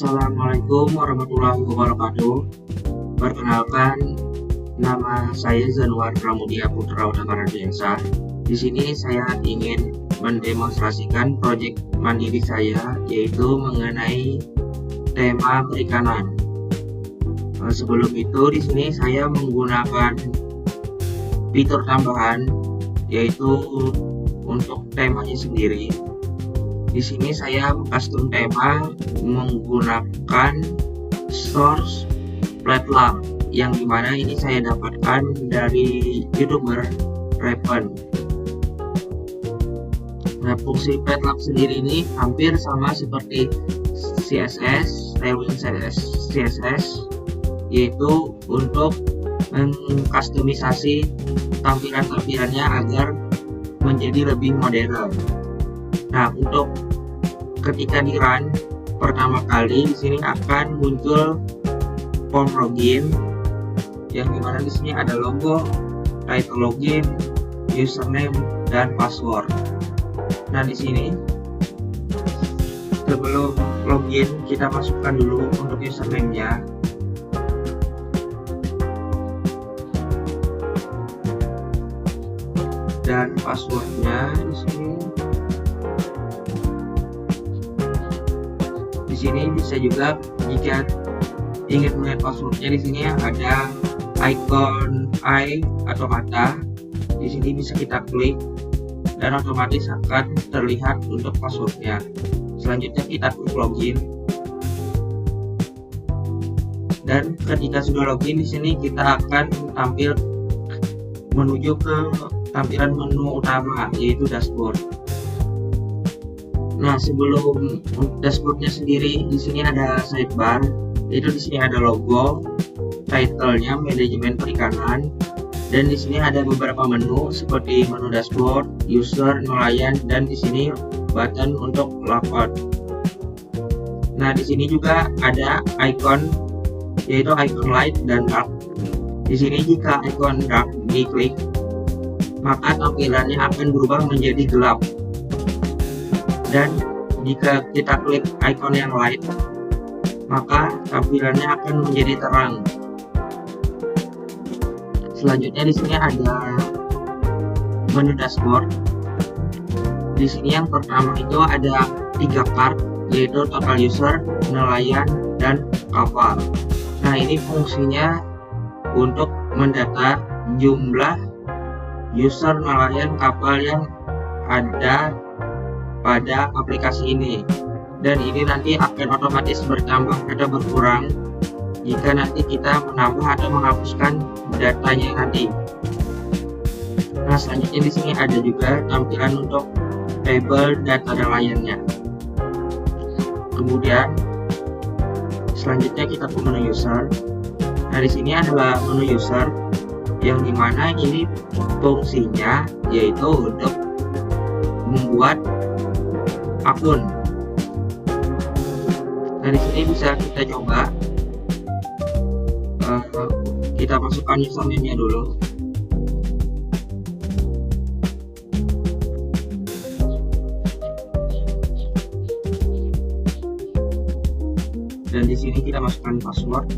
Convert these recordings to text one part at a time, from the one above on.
Assalamualaikum warahmatullahi wabarakatuh. Perkenalkan, nama saya Zanuar Pramudia Putra Udamaradiansa. Di sini saya ingin mendemonstrasikan proyek mandiri saya, yaitu mengenai tema perikanan. Sebelum itu, di sini saya menggunakan fitur tambahan, yaitu untuk temanya sendiri. Di sini saya custom tema menggunakan source Flatlab, yang dimana ini saya dapatkan dari YouTuber Raven. Nah, fungsi Flatlab sendiri ini hampir sama seperti CSS, Tailwind CSS, yaitu untuk mengkustomisasi tampilan-tampilannya agar menjadi lebih modern. Nah, untuk ketika di run pertama kali, di sini akan muncul form login, yang dimana di sini ada logo, title login, username, dan password. Nah, di sini sebelum login kita masukkan dulu untuk username-nya. Dan passwordnya di sini. Di sini bisa juga jika ingin melihat passwordnya, di sini ada icon eye atau mata. Di sini bisa kita klik dan otomatis akan terlihat untuk passwordnya. Selanjutnya kita klik login. Dan ketika sudah login, di sini kita akan tampil menuju ke tampilan menu utama, yaitu dashboard. Nah, sebelum dashboardnya sendiri, di sini ada sidebar, yaitu di sini ada logo, title-nya manajemen perikanan, dan di sini ada beberapa menu seperti menu dashboard, user, nelayan, dan di sini button untuk layout. Nah, di sini juga ada icon, yaitu icon light dan dark. Di sini jika icon dark diklik, maka tampilannya akan berubah menjadi gelap. Dan jika kita klik icon yang light, maka tampilannya akan menjadi terang. Selanjutnya di sini ada menu dashboard. Di sini yang pertama itu ada 3 part, yaitu total user, nelayan, dan kapal. Nah, ini fungsinya untuk mendata jumlah user, nelayan, kapal yang ada pada aplikasi ini, dan ini nanti akan otomatis bertambah atau berkurang jika nanti kita menambah atau menghapuskan datanya nanti. Nah, selanjutnya di sini ada juga tampilan untuk table data nelayannya. Kemudian selanjutnya kita ke menu user. Nah, di sini adalah menu user, yang dimana ini fungsinya yaitu untuk membuat akun. Nah, di sini bisa kita coba, kita masukkan username-nya dulu. Dan di sini kita masukkan password.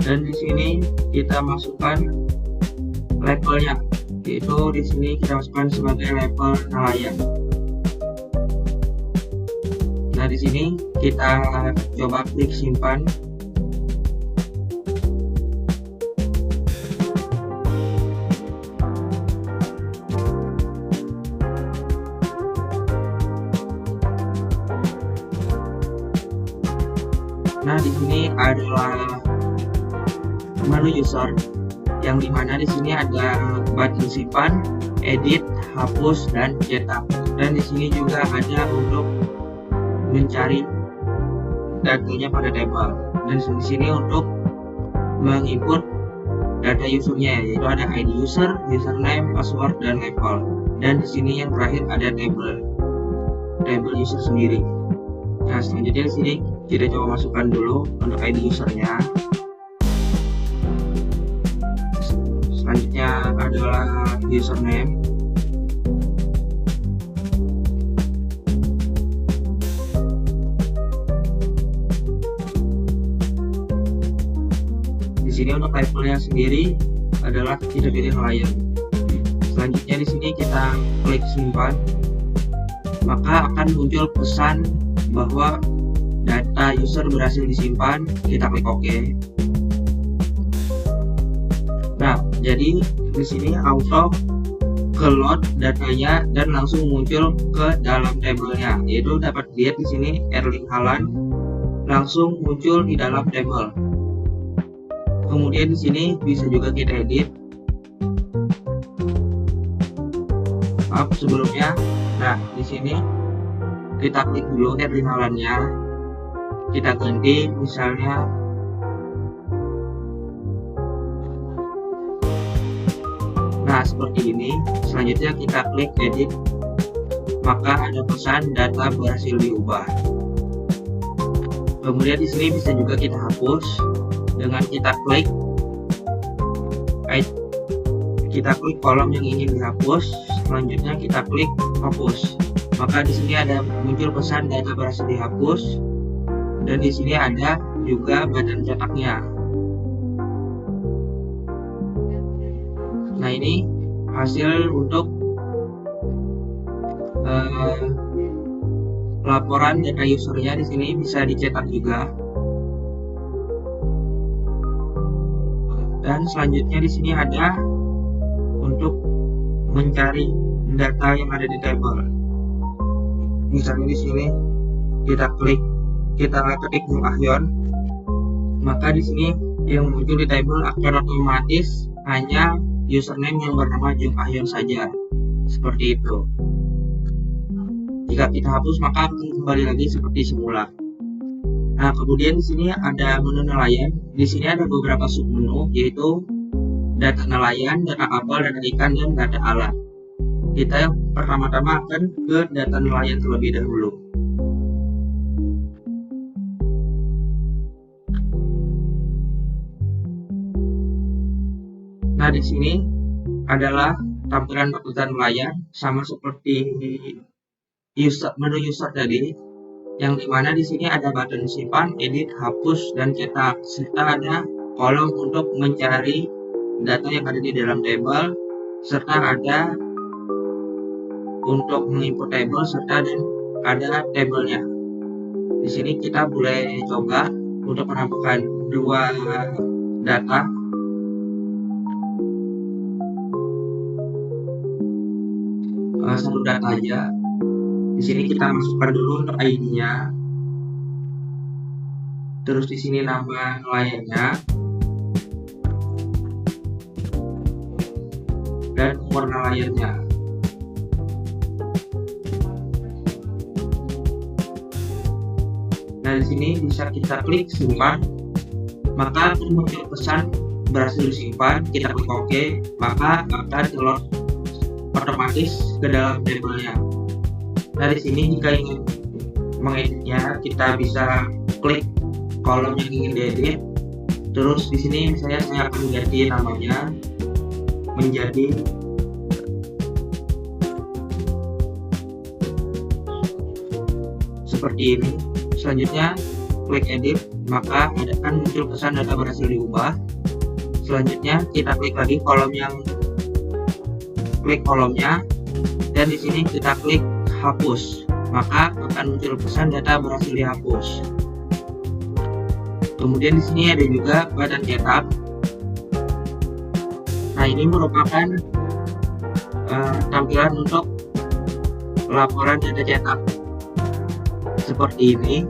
Dan di sini kita masukkan labelnya, yaitu di sini kita masukkan sebagai label nelayan. Nah, di sini kita coba klik simpan. Nah, di sini adalah menu user, yang dimana di sini ada button simpan, edit, hapus, dan cetak. Dan di sini juga ada untuk mencari datanya pada table. Dan di sini untuk menginput data usernya, yaitu ada ID user, username, password, dan label. Dan di sini yang terakhir ada table user sendiri. Nah, selanjutnya di sini kita coba masukkan dulu untuk ID usernya. Selanjutnya adalah username. sini untuk labelnya sendiri adalah tidak pilih nelayan. Selanjutnya di sini kita klik simpan, maka akan muncul pesan bahwa data user berhasil disimpan. Kita klik OK. Nah, jadi di sini auto ke load datanya dan langsung muncul ke dalam tabelnya, yaitu dapat dilihat di sini Erling Haaland langsung muncul di dalam tabel. Kemudian di sini bisa juga kita edit. Sebelumnya, nah di sini kita klik dulu Erling Haaland-nya, kita ganti misalnya seperti ini. Selanjutnya kita klik edit, maka ada pesan data berhasil diubah. Kemudian di sini bisa juga kita hapus dengan kita klik kolom yang ingin dihapus. Selanjutnya kita klik hapus, maka di sini ada muncul pesan data berhasil dihapus, dan di sini ada juga badan cetaknya. Nah, ini hasil untuk laporan data usernya. Di sini bisa dicetak juga. Dan selanjutnya di sini ada untuk mencari data yang ada di tabel. Misalnya di sini kita ketik Jung Ah-yeon, maka di sini yang muncul di tabel akan otomatis hanya username yang bernama Jung Ah-yeon saja, seperti itu. Jika kita hapus, maka akan kembali lagi seperti semula. Nah, kemudian di sini ada menu nelayan. Di sini ada beberapa submenu, yaitu data nelayan, data kapal, data ikan, dan data alat. Kita pertama-tama akan ke data nelayan terlebih dahulu. Nah, di sini adalah tampilan data nelayan, sama seperti di menu user tadi, yang dimana di sini ada button simpan, edit, hapus, dan cetak, serta ada kolom untuk mencari data yang ada di dalam tabel, serta ada untuk menginput tabel, serta dan ada tabelnya. Di sini kita boleh coba untuk menambahkan dua data. Satu data aja. Di sini kita masukkan dulu untuk ID-nya. Terus di sini nama nelayannya dan nomor nelayannya. Nah, di sini bisa kita klik simpan, maka akan muncul pesan berhasil disimpan. Kita klik OK, maka akan keluar otomatis ke dalam tabelnya. Nah, di sini jika ingin mengeditnya, kita bisa klik kolom yang ingin diedit. Terus di sini saya akan ganti namanya menjadi seperti ini. Selanjutnya klik edit, maka akan muncul pesan data berhasil diubah. Selanjutnya kita klik lagi klik kolomnya, dan di sini kita klik hapus, maka akan muncul pesan data berhasil dihapus. Kemudian di sini ada juga badan cetak. Nah, ini merupakan tampilan untuk laporan data cetak seperti ini.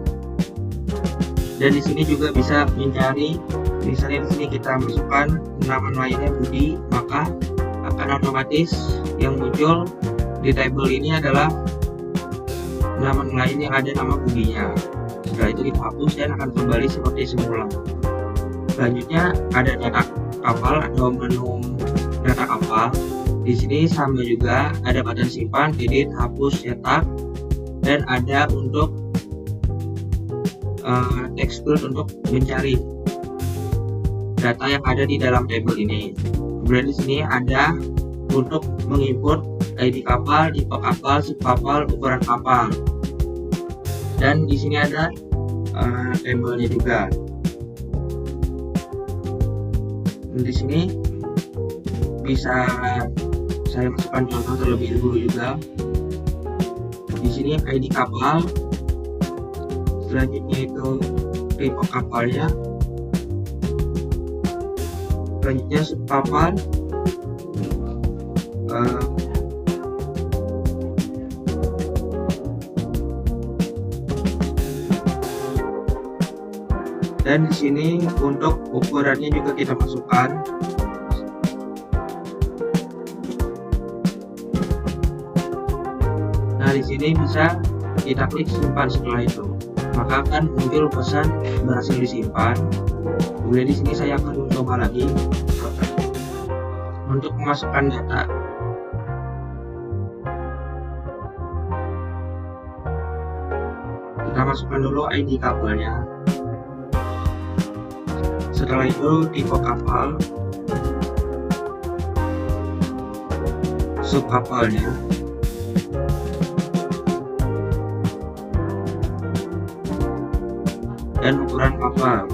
Dan di sini juga bisa mencari, misalnya di sini kita masukkan nama nelayannya Budi, maka akan otomatis yang muncul di tabel ini adalah nama nelayan yang ada nama Budinya. Setelah itu kita hapus dan akan kembali seperti semula. Selanjutnya ada data kapal atau menu data kapal. Di sini sama juga ada button simpan, edit, hapus, cetak, dan ada untuk text tool untuk mencari data yang ada di dalam tabel ini. Kemudian di sini ada untuk menginput ID kapal, tipe kapal, subkapal, ukuran kapal. Dan di sini ada tabelnya juga. Di sini bisa saya masukkan contoh terlebih dahulu juga. Di sini ID kapal, selanjutnya itu tipe kapalnya, selanjutnya subkapal, dan di sini untuk ukurannya juga kita masukkan. Nah, di sini bisa kita klik simpan. Setelah itu maka akan muncul pesan berhasil disimpan. Kemudian di sini saya akan mencoba lagi untuk memasukkan data. Kita masukkan dulu ID kapalnya, setelah itu tipe kapal, subkapalnya, dan ukuran kapal.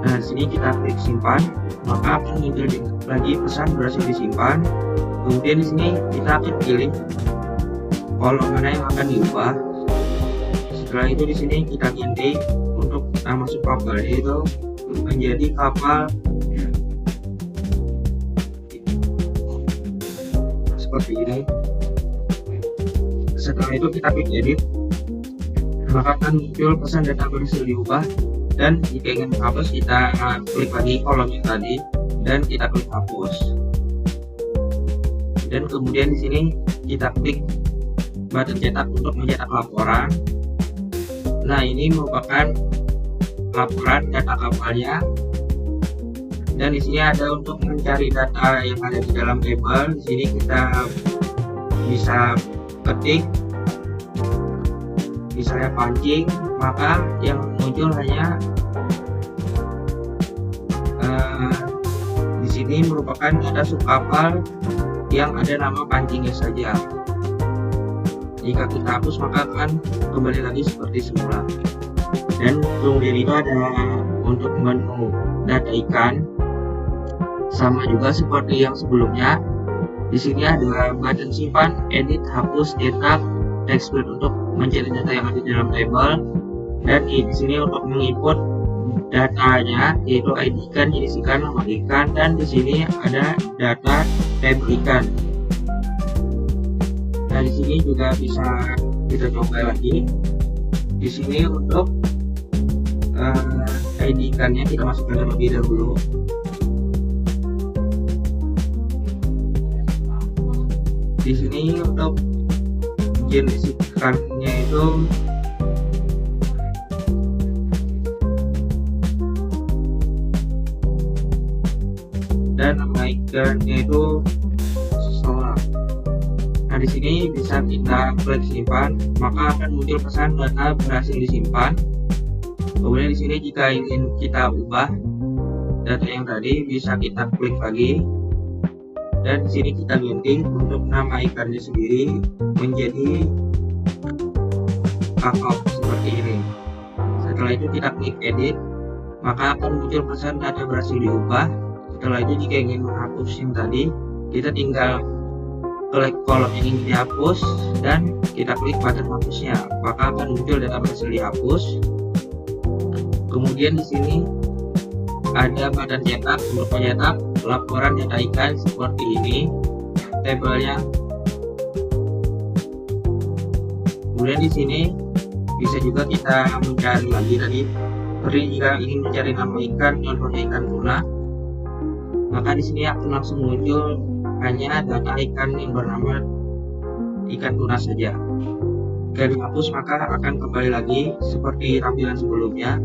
Nah, sini kita klik simpan, maka akan muncul lagi pesan berhasil disimpan. Kemudian di sini kita akan pilih kolom mana yang akan diubah. Setelah itu di sini kita ganti untuk nama subkapal, yaitu menjadi kapal seperti ini. Setelah itu kita klik edit, maka akan muncul pesan data berhasil diubah. Dan jika ingin menghapus, kita klik lagi kolomnya tadi dan kita klik hapus. Dan kemudian di sini kita klik button cetak untuk mencetak laporan. Nah, ini merupakan laporan data kapalnya. Dan di sini ada untuk mencari data yang ada di dalam tabel. Di sini kita bisa ketik, misalnya pancing, maka yang muncul hanya di sini merupakan data subkapal yang ada nama pancingnya saja. Jika kita hapus, maka akan kembali lagi seperti semula. Dan kemudian itu ada untuk menu data ikan, sama juga seperti yang sebelumnya. Di sini ada button simpan, edit, hapus, cetak, text field untuk mencari data yang ada di dalam tabel. Dan di sini untuk menginput datanya, yaitu ID ikan, jenis ikan, nama ikan, dan di sini ada data tabel ikan. Nah, di sini juga bisa kita coba lagi. Di sini untuk ID ikannya kita masukkan terlebih dahulu. Di sini untuk jenis ikannya itu dan nama ikannya itu seseorang. Nah, di sini bisa kita klik simpan, maka akan muncul pesan data berhasil disimpan. Kemudian di sini jika ingin kita ubah data yang tadi, bisa kita klik lagi. Dan di sini kita ganti untuk nama ikannya sendiri menjadi kakao seperti ini. Setelah itu kita klik edit, maka akan muncul pesan data berhasil diubah. Setelah itu jika ingin menghapus yang tadi, kita tinggal klik kolom yang ingin dihapus dan kita klik button hapusnya, maka akan muncul data berhasil dihapus. Kemudian di sini ada button cetak untuk mencetak laporan data ikan seperti ini tabelnya. Kemudian di sini bisa juga kita mencari lagi tadi, seperti jika ingin mencari nama ikan, contohnya ikan tuna, maka di sini akan langsung muncul hanya data ikan yang bernama ikan tuna saja. Jika dihapus, maka akan kembali lagi seperti tampilan sebelumnya.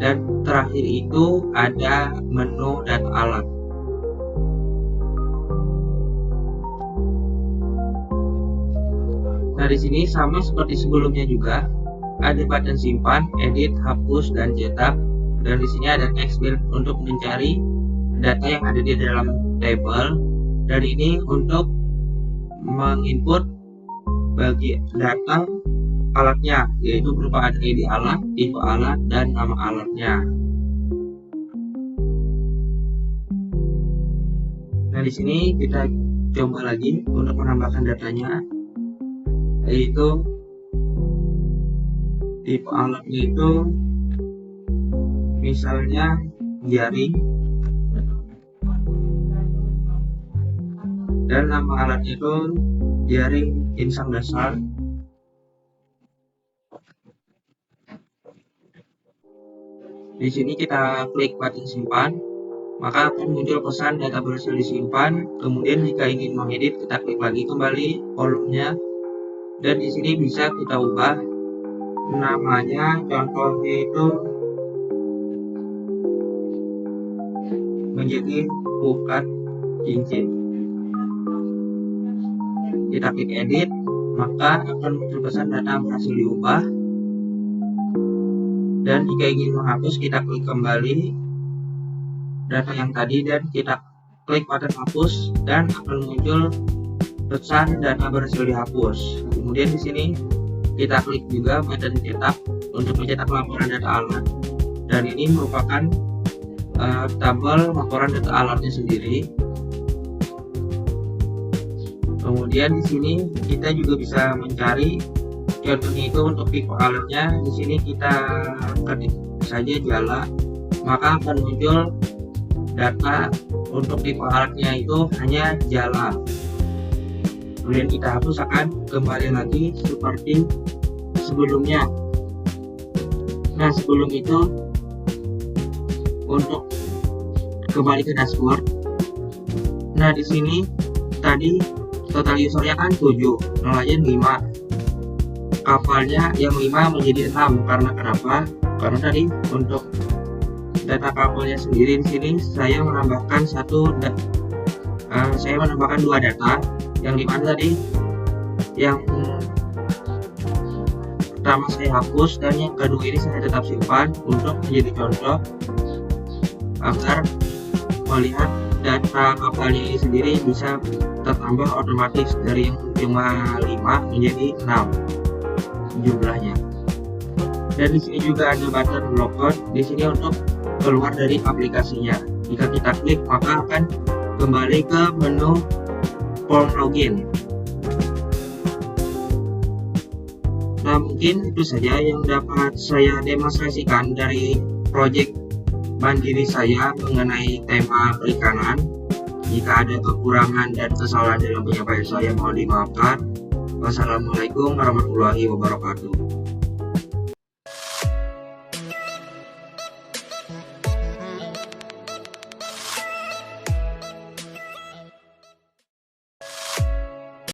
Dan terakhir itu ada menu data alat. Nah, di sini sama seperti sebelumnya juga ada button simpan, edit, hapus, dan cetak. Dan di sini ada text field untuk mencari data yang ada di dalam tabel. Dan ini untuk menginput bagi data alatnya, yaitu berupa ID alat, tipe alat, dan nama alatnya. Nah, di sini kita coba lagi untuk menambahkan datanya, yaitu tipe alatnya itu misalnya jaring, dan nama alatnya itu jaring insang dasar. Di sini kita klik button simpan, maka akan muncul pesan data berhasil disimpan. Kemudian jika ingin mengedit, kita klik lagi kembali kolomnya, dan di sini bisa kita ubah namanya. Contohnya itu menjadi bukan cincin. Kita klik edit, maka akan muncul pesan data berhasil diubah. Dan jika ingin menghapus, kita klik kembali data yang tadi dan kita klik button hapus, dan akan muncul pesan data berhasil dihapus. Kemudian di sini kita klik juga button cetak untuk mencetak laporan data alat, dan ini merupakan tabel laporan data alatnya sendiri. Kemudian di sini kita juga bisa mencari, contohnya itu untuk tipe alatnya. Di sini kita ketik saja jala, maka akan muncul data untuk tipe alatnya itu hanya jala. Kemudian kita hapus, akan kembali lagi seperti sebelumnya. Nah, sebelum itu untuk kembali ke dashboard. Nah, di sini tadi total usernya kan 7, nelayan 5, kapalnya yang 5 menjadi 6. Karena kenapa? Karena tadi untuk data kapalnya sendiri di sini saya menambahkan dua data, yang dimana tadi yang pertama saya hapus dan yang kedua ini saya tetap simpan untuk menjadi contoh agar melihat data kapalnya ini sendiri bisa tertambah otomatis dari yang cuma 5 menjadi 6 jumlahnya. Dan di sini juga ada button logout di sini untuk keluar dari aplikasinya. Jika kita klik, maka akan kembali ke menu form login. Nah, mungkin itu saja yang dapat saya demonstrasikan dari project mandiri saya mengenai tema perikanan. Jika ada kekurangan dan kesalahan dalam penyampaian saya, mohon dimaafkan. Wassalamualaikum warahmatullahi wabarakatuh.